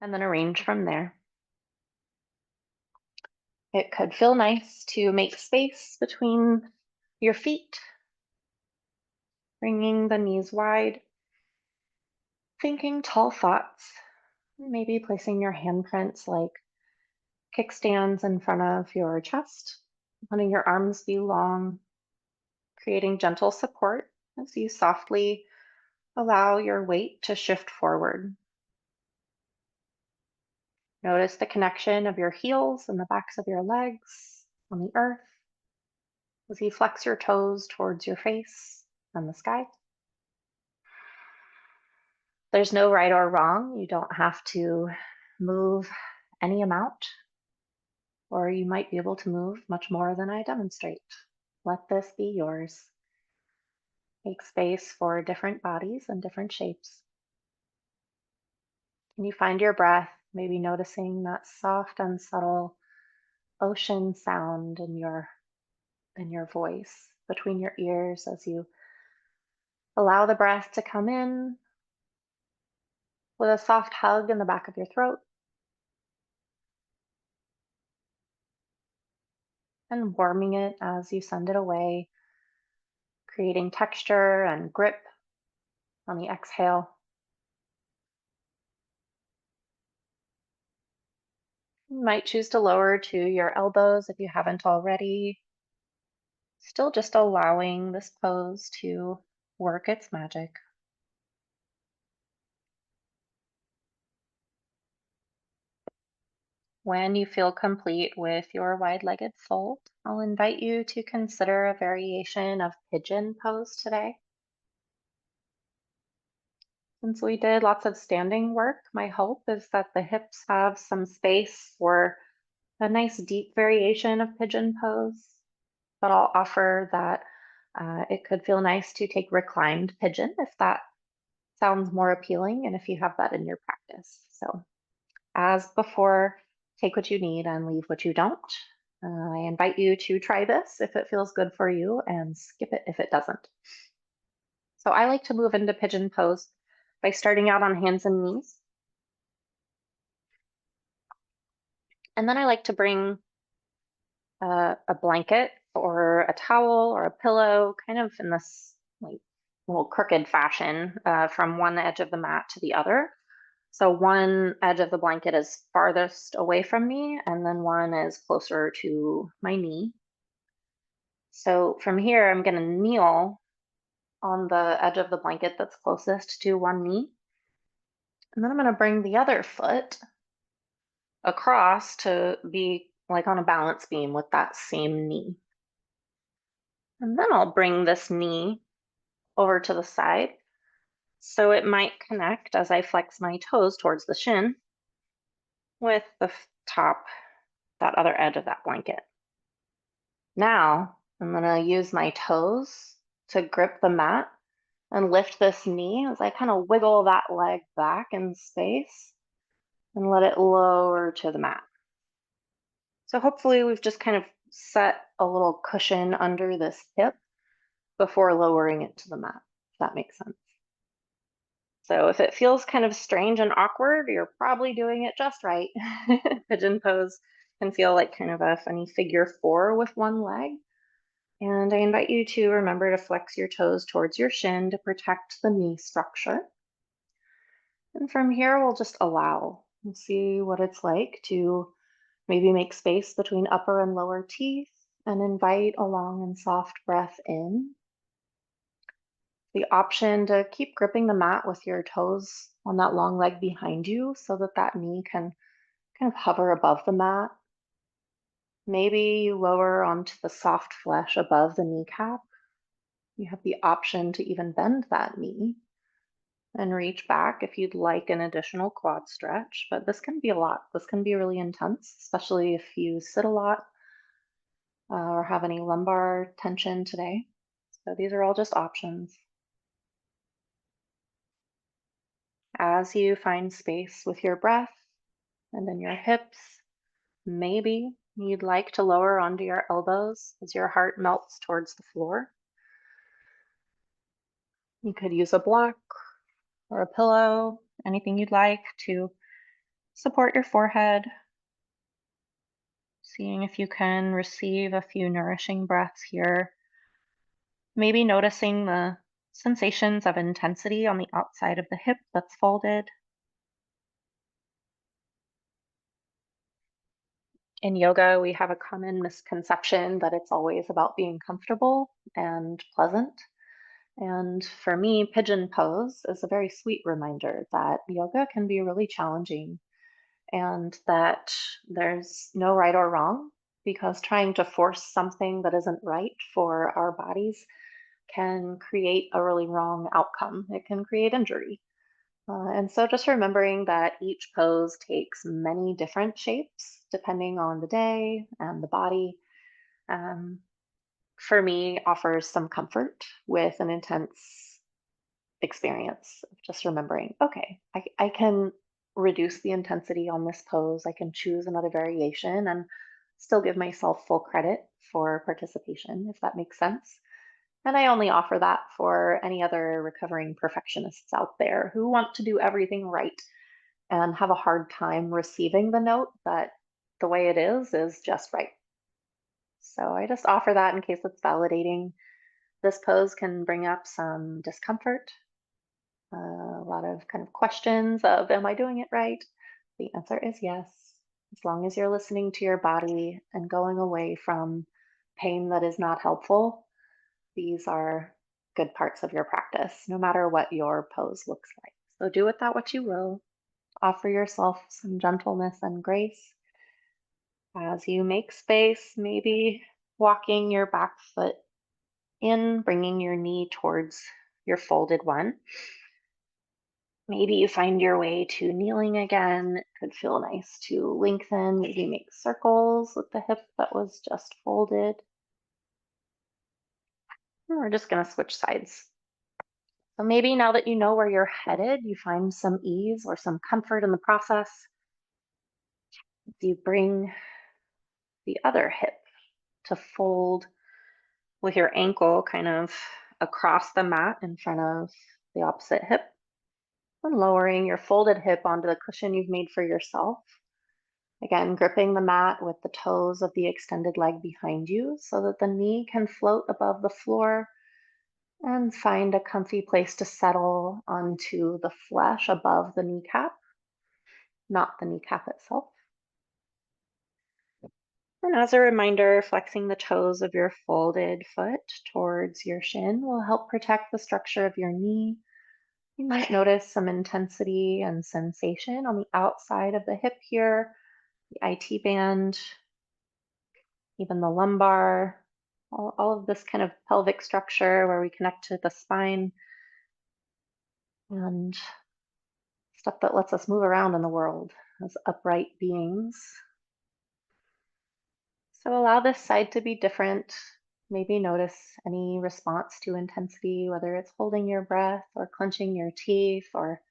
and then arrange from there. It could feel nice to make space between your feet, bringing the knees wide, thinking tall thoughts, maybe placing your handprints like kickstands in front of your chest, letting your arms be long, creating gentle support as you softly allow your weight to shift forward. Notice the connection of your heels and the backs of your legs on the earth as you flex your toes towards your face and the sky. There's no right or wrong. You don't have to move any amount, or you might be able to move much more than I demonstrate. Let this be yours. Make space for different bodies and different shapes. Can you find your breath, maybe noticing that soft and subtle ocean sound in your voice between your ears as you allow the breath to come in with a soft hug in the back of your throat and warming it as you send it away, creating texture and grip on the exhale. You might choose to lower to your elbows if you haven't already. Still just allowing this pose to work its magic. When you feel complete with your wide-legged fold, I'll invite you to consider a variation of pigeon pose today. Since we did lots of standing work, my hope is that the hips have some space for a nice deep variation of pigeon pose, but I'll offer that it could feel nice to take reclined pigeon if that sounds more appealing and if you have that in your practice. So as before, take what you need and leave what you don't. I invite you to try this if it feels good for you and skip it if it doesn't. So I like to move into pigeon pose by starting out on hands and knees. And then I like to bring a blanket or a towel or a pillow kind of in this like little crooked fashion from one edge of the mat to the other. So one edge of the blanket is farthest away from me, and then one is closer to my knee. So from here, I'm going to kneel on the edge of the blanket that's closest to one knee. And then I'm going to bring the other foot across to be like on a balance beam with that same knee. And then I'll bring this knee over to the side so it might connect as I flex my toes towards the shin with the top, that other edge of that blanket. Now I'm going to use my toes to grip the mat and lift this knee as I kind of wiggle that leg back in space and let it lower to the mat. So hopefully we've just kind of set a little cushion under this hip before lowering it to the mat, if that makes sense. So if it feels kind of strange and awkward, you're probably doing it just right. Pigeon pose can feel like kind of a funny figure four with one leg. And I invite you to remember to flex your toes towards your shin to protect the knee structure. And from here, we'll just allow and see what it's like to maybe make space between upper and lower teeth and invite a long and soft breath in. The option to keep gripping the mat with your toes on that long leg behind you so that that knee can kind of hover above the mat. Maybe you lower onto the soft flesh above the kneecap. You have the option to even bend that knee and reach back if you'd like an additional quad stretch, but this can be a lot. This can be really intense, especially if you sit a lot or have any lumbar tension today. So these are all just options. As you find space with your breath and then your hips, maybe you'd like to lower onto your elbows as your heart melts towards the floor. You could use a block or a pillow, anything you'd like to Support your forehead, seeing if you can receive a few nourishing breaths here. Maybe noticing the sensations of intensity on the outside of the hip that's folded. In yoga, we have a common misconception that it's always about being comfortable and pleasant. And for me, pigeon pose is a very sweet reminder that yoga can be really challenging and that there's no right or wrong, because trying to force something that isn't right for our bodies can create a really wrong outcome. It can create injury. And so just remembering that each pose takes many different shapes depending on the day and the body, um, for me, offers some comfort with an intense experience of just remembering, okay, I can reduce the intensity on this pose. I can choose another variation and still give myself full credit for participation, if that makes sense. And I only offer that for any other recovering perfectionists out there who want to do everything right and have a hard time receiving the note that the way it is just right. So I just offer that in case it's validating. This pose can bring up some discomfort, a lot of kind of questions of, am I doing it right? The answer is yes. As long as you're listening to your body and going away from pain that is not helpful, these are good parts of your practice, no matter what your pose looks like. So do with that what you will. Offer yourself some gentleness and grace as you make space, maybe walking your back foot in, bringing your knee towards your folded one. Maybe you find your way to kneeling again. It could feel nice to lengthen, maybe make circles with the hip that was just folded. And we're just going to switch sides. So maybe now that you know where you're headed, you find some ease or some comfort in the process. You bring the other hip to fold with your ankle kind of across the mat in front of the opposite hip, and lowering your folded hip onto the cushion you've made for yourself. Again, gripping the mat with the toes of the extended leg behind you so that the knee can float above the floor, and find a comfy place to settle onto the flesh above the kneecap, not the kneecap itself. And as a reminder, flexing the toes of your folded foot towards your shin will help protect the structure of your knee. You might notice some intensity and sensation on the outside of the hip here, the IT band, even the lumbar, all of this kind of pelvic structure where we connect to the spine and stuff that lets us move around in the world as upright beings. So allow this side to be different. Maybe notice any response to intensity, whether it's holding your breath or clenching your teeth or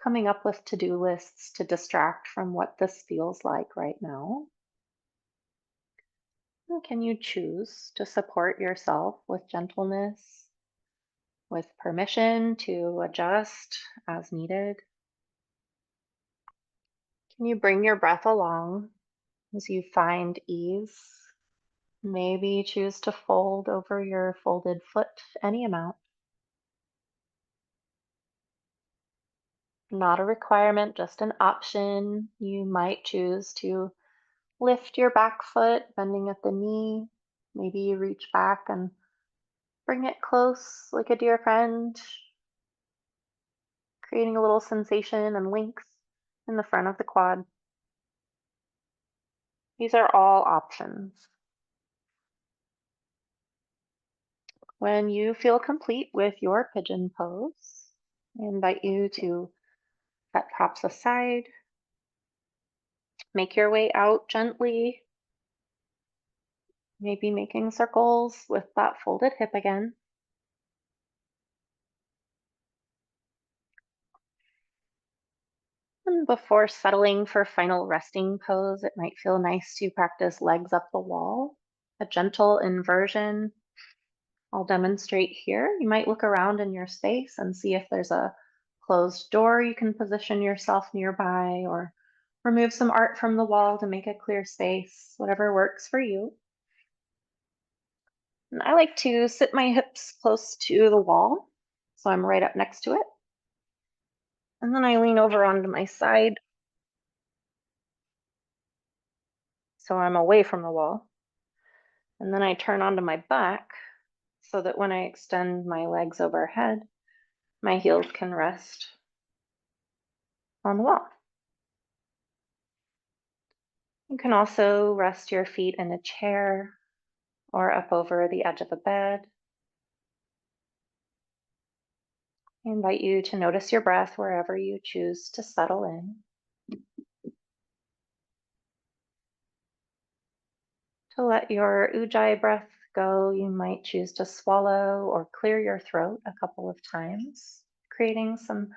coming up with to-do lists to distract from what this feels like right now. And can you choose to support yourself with gentleness, with permission to adjust as needed? Can you bring your breath along as you find ease? Maybe choose to fold over your folded foot any amount. Not a requirement, just an option. You might choose to lift your back foot, bending at the knee. Maybe you reach back and bring it close like a dear friend, creating a little sensation and length in the front of the quad. These are all options. When you feel complete with your pigeon pose, I invite you to set props aside, make your way out gently, maybe making circles with that folded hip again. And before settling for final resting pose, it might feel nice to practice legs up the wall, a gentle inversion. I'll demonstrate here. You might look around in your space and see if there's a closed door you can position yourself nearby, or remove some art from the wall to make a clear space, whatever works for you. And I like to sit my hips close to the wall, so I'm right up next to it. And then I lean over onto my side, so I'm away from the wall. And then I turn onto my back so that when I extend my legs overhead, my heels can rest on the wall. You can also rest your feet in a chair or up over the edge of a bed. I invite you to notice your breath wherever you choose to settle in. To let your ujjayi breath go, you might choose to swallow or clear your throat a couple of times, creating some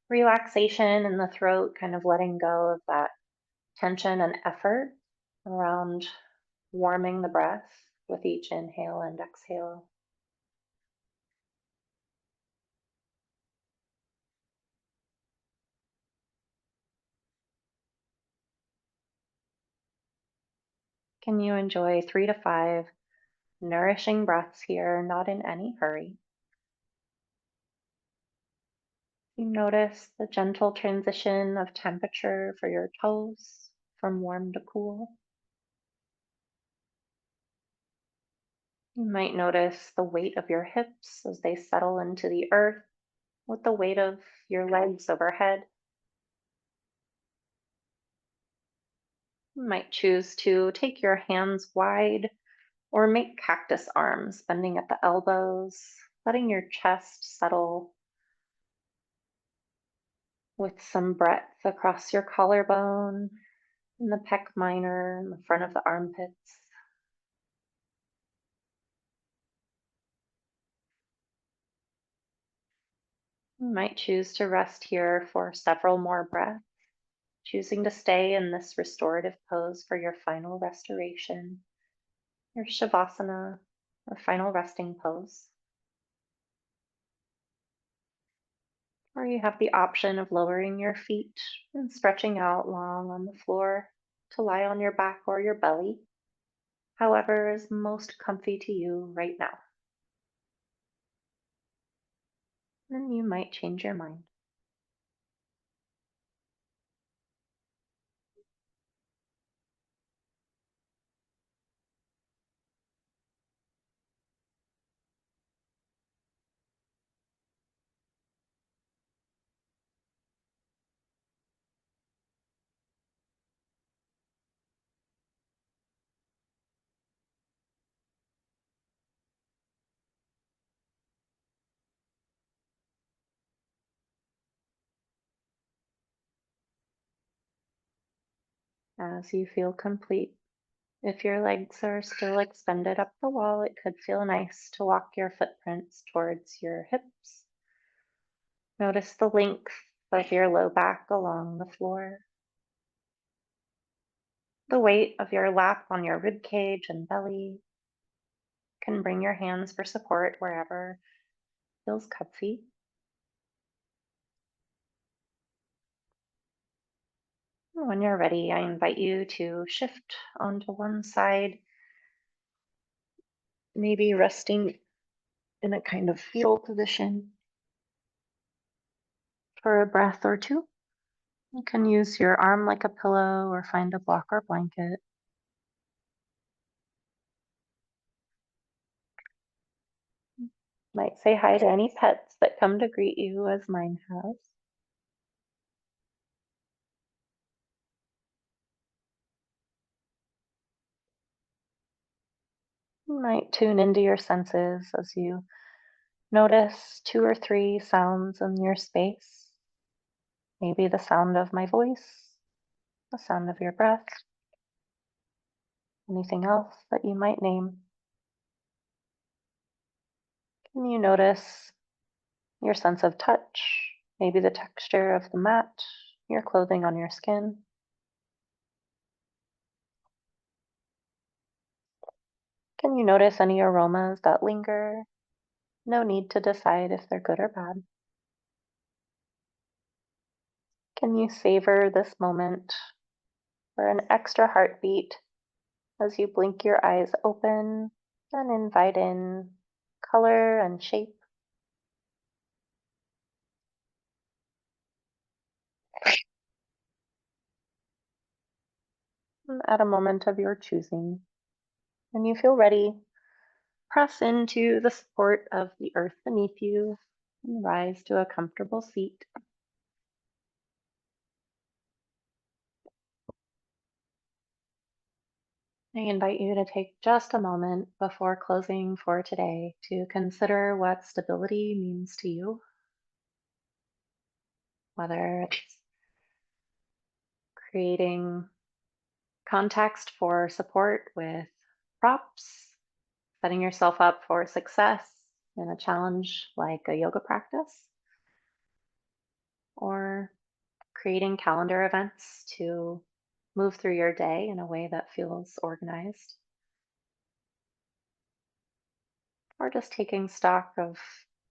relaxation in the throat, kind of letting go of that tension and effort around warming the breath with each inhale and exhale. Can you enjoy 3 to 5 nourishing breaths here, not in any hurry? You notice the gentle transition of temperature for your toes from warm to cool. You might notice the weight of your hips as they settle into the earth with the weight of your legs overhead. You might choose to take your hands wide or make cactus arms, bending at the elbows, letting your chest settle with some breadth across your collarbone, in the pec minor, in the front of the armpits. You might choose to rest here for several more breaths, choosing to stay in this restorative pose for your final restoration, your shavasana, or final resting pose. Or you have the option of lowering your feet and stretching out long on the floor to lie on your back or your belly, however is most comfy to you right now. Then you might change your mind. As you feel complete, if your legs are still extended up the wall, it could feel nice to walk your footprints towards your hips. Notice the length of your low back along the floor, the weight of your lap on your rib cage and belly. You can bring your hands for support wherever feels comfy. When you're ready, I invite you to shift onto one side, maybe resting in a kind of fetal position for a breath or two. You can use your arm like a pillow or find a block or blanket. Might say hi to any pets that come to greet you, as mine has. You might tune into your senses as you notice 2 or 3 sounds in your space. Maybe the sound of my voice, the sound of your breath, anything else that you might name. Can you notice your sense of touch, maybe the texture of the mat, your clothing on your skin? Can you notice any aromas that linger? No need to decide if they're good or bad. Can you savor this moment for an extra heartbeat as you blink your eyes open and invite in color and shape. At a moment of your choosing. When you feel ready, press into the support of the earth beneath you and rise to a comfortable seat. I invite you to take just a moment before closing for today to consider what stability means to you, whether it's creating context for support with props, setting yourself up for success in a challenge like a yoga practice, or creating calendar events to move through your day in a way that feels organized, or just taking stock of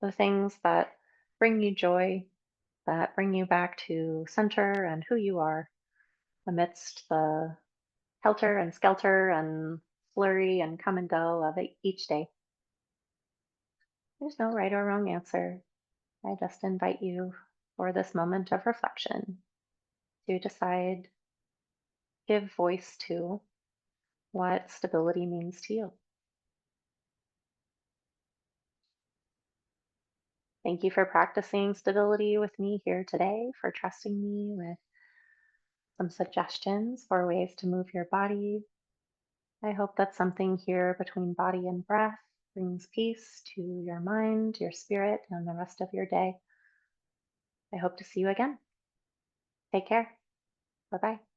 the things that bring you joy, that bring you back to center and who you are amidst the helter and skelter and flurry and come and go of each day. There's no right or wrong answer. I just invite you for this moment of reflection to decide, give voice to what stability means to you. Thank you for practicing stability with me here today, for trusting me with some suggestions for ways to move your body. I hope that something here between body and breath brings peace to your mind, your spirit, and the rest of your day. I hope to see you again. Take care. Bye bye.